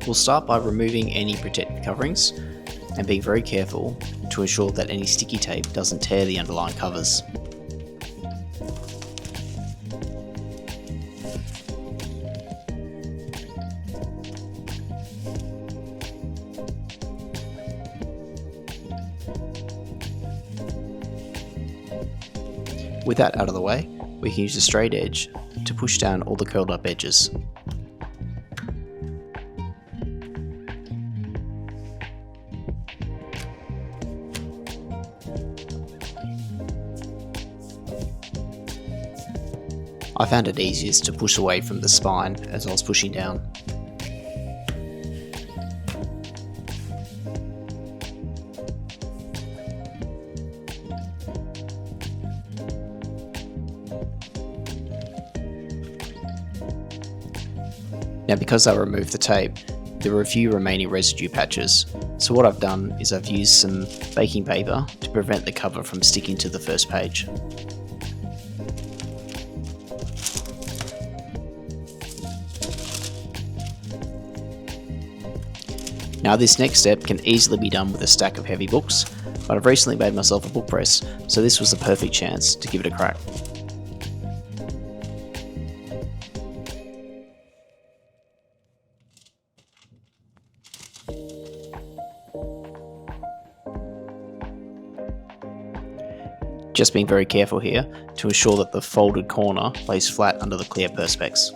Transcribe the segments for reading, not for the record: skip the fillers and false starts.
We'll start by removing any protective coverings and being very careful to ensure that any sticky tape doesn't tear the underlying covers. With that out of the way, we can use a straight edge to push down all the curled up edges. I found it easiest to push away from the spine as I was pushing down. Now, because I removed the tape, there were a few remaining residue patches, so what I've done is I've used some baking paper to prevent the cover from sticking to the first page. Now, this next step can easily be done with a stack of heavy books, but I've recently made myself a book press, so this was the perfect chance to give it a crack. Just being very careful here to ensure that the folded corner lays flat under the clear perspex.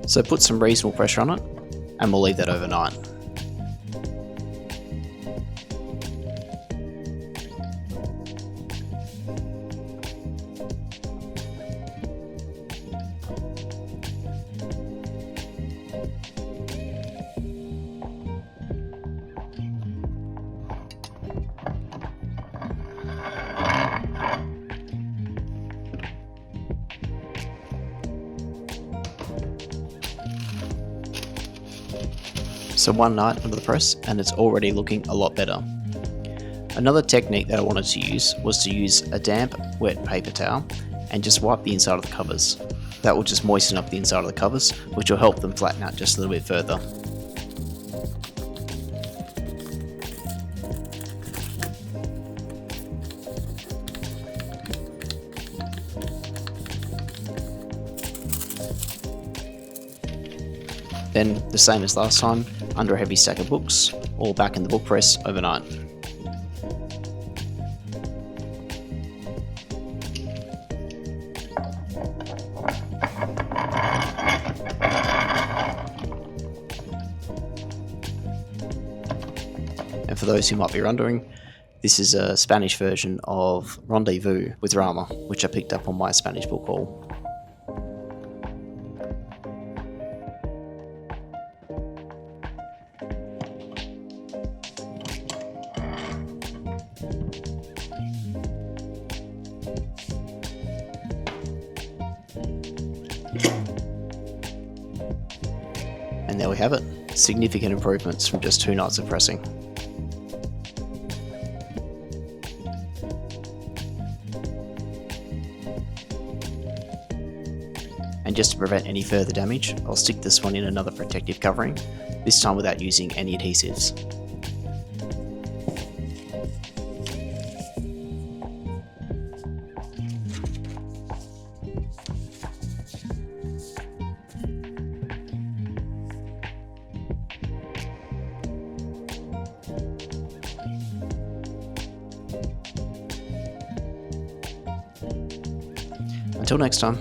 So put some reasonable pressure on it and we'll leave that overnight. So one night under the press and it's already looking a lot better. Another technique that I wanted to use was to use a damp, wet paper towel and just wipe the inside of the covers. That will just moisten up the inside of the covers, which will help them flatten out just a little bit further. Then, the same as last time, under a heavy stack of books, or back in the book press overnight. And for those who might be wondering, this is a Spanish version of Rendezvous with Rama, which I picked up on my Spanish book haul. And there we have it, significant improvements from just 2 nights of pressing. And just to prevent any further damage, I'll stick this one in another protective covering, this time without using any adhesives. Until next time.